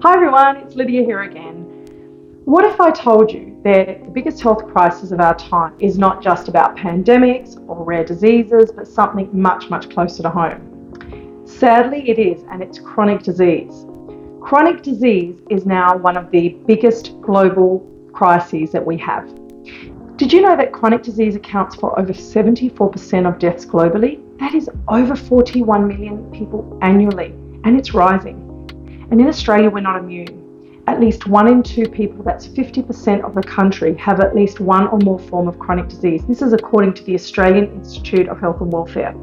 Hi everyone, it's Lydia here again. What if I told you that the biggest health crisis of our time is not just about pandemics or rare diseases, but something much, much closer to home? Sadly, it is, and it's chronic disease. Chronic disease is now one of the biggest global crises that we have. Did you know that chronic disease accounts for over 74% of deaths globally? That is over 41 million people annually, and it's rising. And in Australia, we're not immune. At least 1 in 2 people, that's 50% of the country, have at least one or more form of chronic disease. This is according to the Australian Institute of Health and Welfare.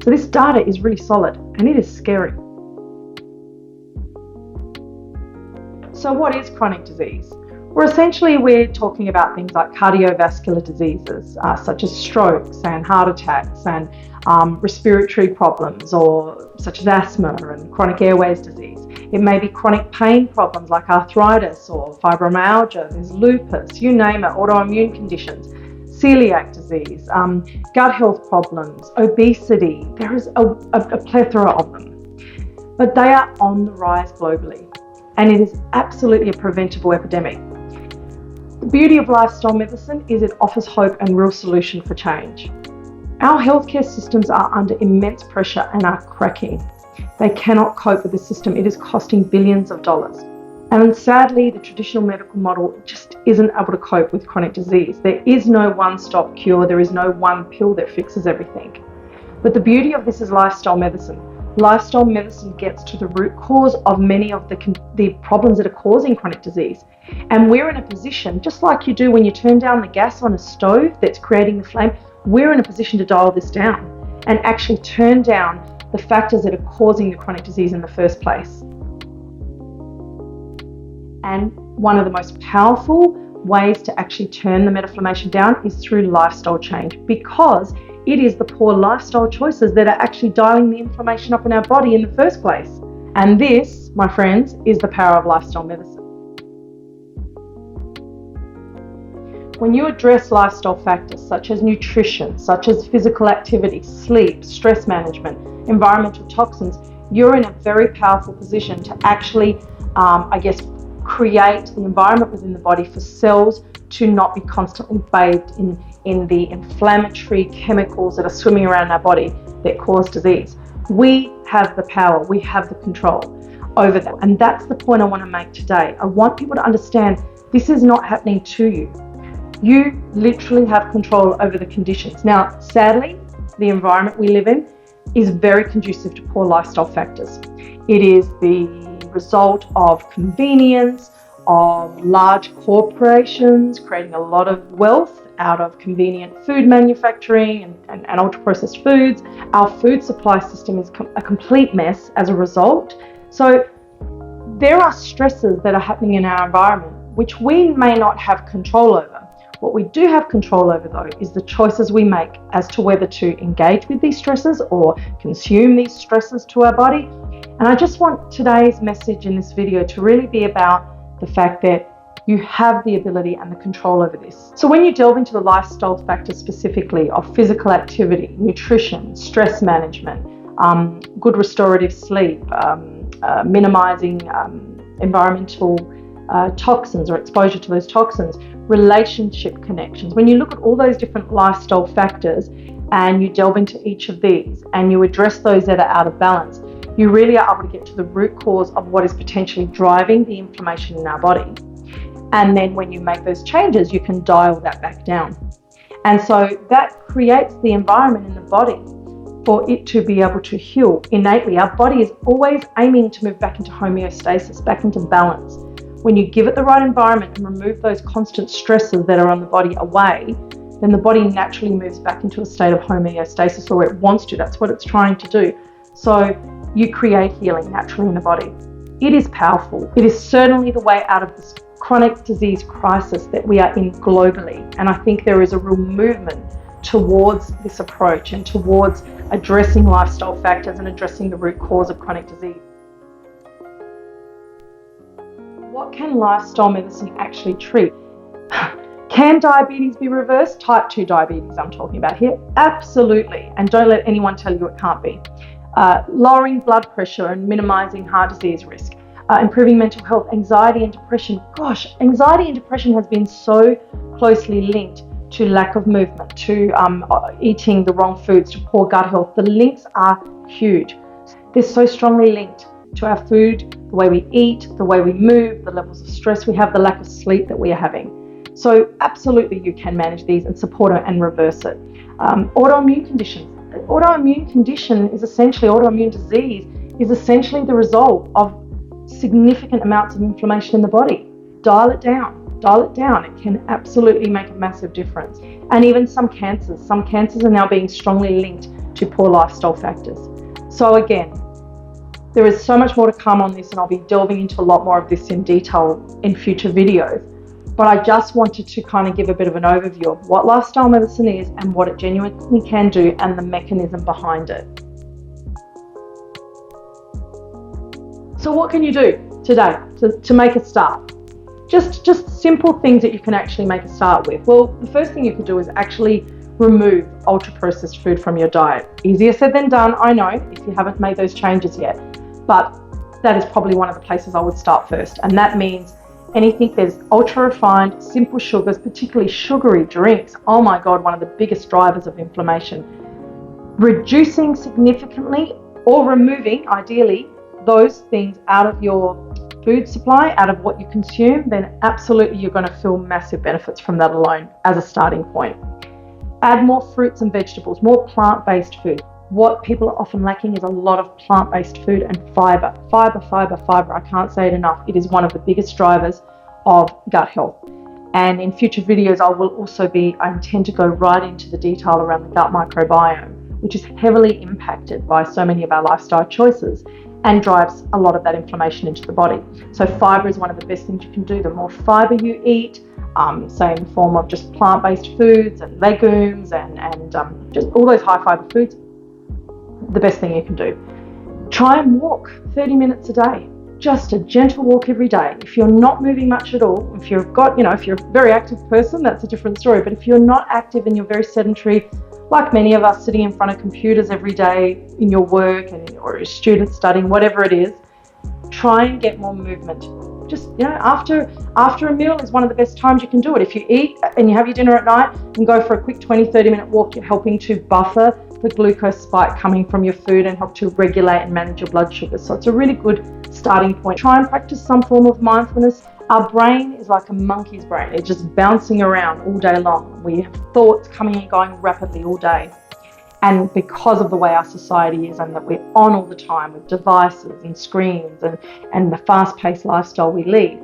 So this data is really solid, and it is scary. So what is chronic disease? Well, essentially, we're talking about things like cardiovascular diseases, such as strokes and heart attacks and respiratory problems, or such as asthma and chronic airways disease. It may be chronic pain problems like arthritis or fibromyalgia, there's lupus, you name it, autoimmune conditions, celiac disease, gut health problems, obesity. There is a plethora of them, but they are on the rise globally, and it is absolutely a preventable epidemic. The beauty of lifestyle medicine is it offers hope and real solution for change. Our healthcare systems are under immense pressure and are cracking. They cannot cope with the system. It is costing billions of dollars. And sadly, the traditional medical model just isn't able to cope with chronic disease. There is no one-stop cure. There is no one pill that fixes everything. But the beauty of this is lifestyle medicine. Lifestyle medicine gets to the root cause of many of the problems that are causing chronic disease. And we're in a position, just like you do when you turn down the gas on a stove that's creating the flame, we're in a position to dial this down and actually turn down the factors that are causing the chronic disease in the first place. And one of the most powerful ways to actually turn the metaflammation down is through lifestyle change, because it is the poor lifestyle choices that are actually dialing the inflammation up in our body in the first place. And this, my friends, is the power of lifestyle medicine. When you address lifestyle factors such as nutrition, such as physical activity, sleep, stress management, environmental toxins, you're in a very powerful position to actually, create the environment within the body for cells to not be constantly bathed in the inflammatory chemicals that are swimming around in our body that cause disease. We have the power, we have the control over that. And that's the point I want to make today. I want people to understand this is not happening to you. You literally have control over the conditions. Now, sadly, the environment we live in is very conducive to poor lifestyle factors. It is the result of convenience, of large corporations creating a lot of wealth out of convenient food manufacturing and ultra-processed foods. Our food supply system is a complete mess as a result. So there are stresses that are happening in our environment which we may not have control over. What we do have control over, though, is the choices we make as to whether to engage with these stresses or consume these stresses to our body. And I just want today's message in this video to really be about the fact that you have the ability and the control over this. So when you delve into the lifestyle factors specifically of physical activity, nutrition, stress management, good restorative sleep, minimizing environmental toxins or exposure to those toxins, relationship connections. When you look at all those different lifestyle factors and you delve into each of these and you address those that are out of balance, you really are able to get to the root cause of what is potentially driving the inflammation in our body. And then when you make those changes, you can dial that back down. And so that creates the environment in the body for it to be able to heal innately. Our body is always aiming to move back into homeostasis, back into balance. When you give it the right environment and remove those constant stresses that are on the body away, then the body naturally moves back into a state of homeostasis, or it wants to. That's what it's trying to do. So you create healing naturally in the body. It is powerful. It is certainly the way out of this chronic disease crisis that we are in globally. And I think there is a real movement towards this approach and towards addressing lifestyle factors and addressing the root cause of chronic disease. What can lifestyle medicine actually treat? Can diabetes be reversed? Type 2 diabetes I'm talking about here. Absolutely. And don't let anyone tell you it can't be. Lowering blood pressure and minimizing heart disease risk. improving mental health, anxiety and depression. Gosh, anxiety and depression has been so closely linked to lack of movement, to eating the wrong foods, to poor gut health. The links are huge. They're so strongly linked to our food, the way we eat, the way we move, the levels of stress we have, the lack of sleep that we are having. So absolutely you can manage these and support it and reverse it. Autoimmune conditions. Autoimmune condition is essentially, autoimmune disease is essentially the result of significant amounts of inflammation in the body. Dial it down. It can absolutely make a massive difference. And even some cancers are now being strongly linked to poor lifestyle factors. So again, there is so much more to come on this, and I'll be delving into a lot more of this in detail in future videos. But I just wanted to kind of give a bit of an overview of what lifestyle medicine is and what it genuinely can do and the mechanism behind it. So what can you do today to make a start? Just simple things that you can actually make a start with. Well, the first thing you could do is actually remove ultra-processed food from your diet. Easier said than done, I know, if you haven't made those changes yet. But that is probably one of the places I would start first. And that means anything that's ultra-refined, simple sugars, particularly sugary drinks. Oh my God, one of the biggest drivers of inflammation. Reducing significantly or removing, ideally, those things out of your food supply, out of what you consume, then absolutely you're going to feel massive benefits from that alone as a starting point. Add more fruits and vegetables, more plant-based food. What people are often lacking is a lot of plant-based food and fiber. Fiber. I can't say it enough. It is one of the biggest drivers of gut health. And in future videos, I intend to go right into the detail around the gut microbiome, which is heavily impacted by so many of our lifestyle choices and drives a lot of that inflammation into the body. So fiber is one of the best things you can do. The more fiber you eat, say in the form of just plant-based foods and legumes and just all those high fiber foods, the best thing you can do. Try and walk 30 minutes a day. Just a gentle walk every day. If you're not moving much at all, if you're a very active person, that's a different story. But if you're not active and you're very sedentary, like many of us sitting in front of computers every day in your work or a student studying, whatever it is, try and get more movement. Just, after a meal is one of the best times you can do it. If you eat and you have your dinner at night and go for a quick 20-30 minute walk, you're helping to buffer the glucose spike coming from your food and help to regulate and manage your blood sugar. So it's a really good starting point. Try and practice some form of mindfulness. Our brain is like a monkey's brain. It's just bouncing around all day long. We have thoughts coming and going rapidly all day. And because of the way our society is and that we're on all the time with devices and screens and the fast-paced lifestyle we lead,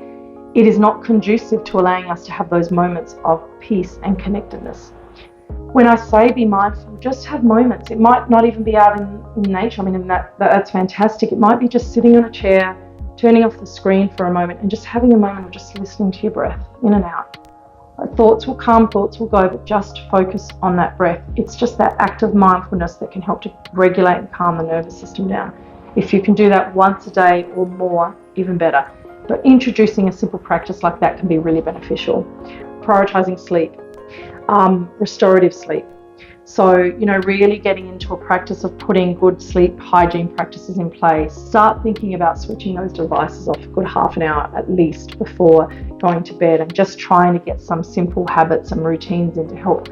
it is not conducive to allowing us to have those moments of peace and connectedness. When I say be mindful, just have moments. It might not even be out in nature. I mean, that's fantastic. It might be just sitting on a chair, turning off the screen for a moment and just having a moment of just listening to your breath in and out. Thoughts will come, thoughts will go, but just focus on that breath. It's just that act of mindfulness that can help to regulate and calm the nervous system down. If you can do that once a day or more, even better. But introducing a simple practice like that can be really beneficial. Prioritizing sleep, restorative sleep. So, really getting into a practice of putting good sleep hygiene practices in place. Start thinking about switching those devices off a good half an hour at least before going to bed, and just trying to get some simple habits and routines in to help,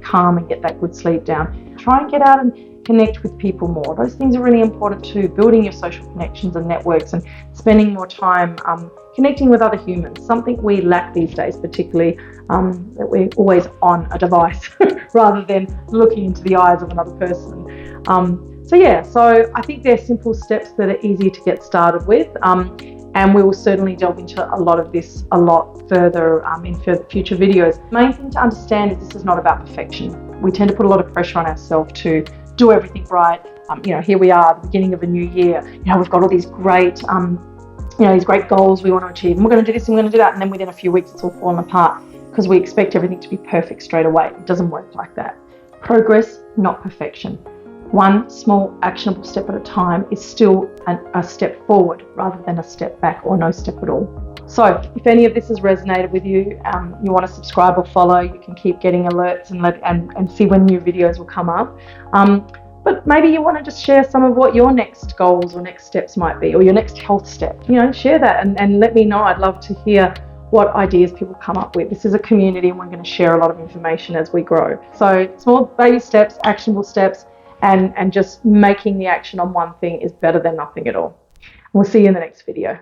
calm and get that good sleep down. Try and get out and connect with people more. Those things are really important too. Building your social connections and networks and spending more time connecting with other humans. Something we lack these days, particularly that we're always on a device rather than looking into the eyes of another person. So I think they're simple steps that are easy to get started with. And we will certainly delve into a lot of this a lot further in future videos. The main thing to understand is this is not about perfection. We tend to put a lot of pressure on ourselves to do everything right. Here we are at the beginning of a new year. We've got all these great, these great goals we want to achieve. And we're going to do this and we're going to do that. And then within a few weeks, it's all fallen apart because we expect everything to be perfect straight away. It doesn't work like that. Progress, not perfection. One small actionable step at a time is still a step forward rather than a step back or no step at all. So if any of this has resonated with you, you want to subscribe or follow, you can keep getting alerts and see when new videos will come up. But maybe you want to just share some of what your next goals or next steps might be, or your next health step. Share that and let me know. I'd love to hear what ideas people come up with. This is a community and we're going to share a lot of information as we grow. So small baby steps, actionable steps, and just making the action on one thing is better than nothing at all. We'll see you in the next video.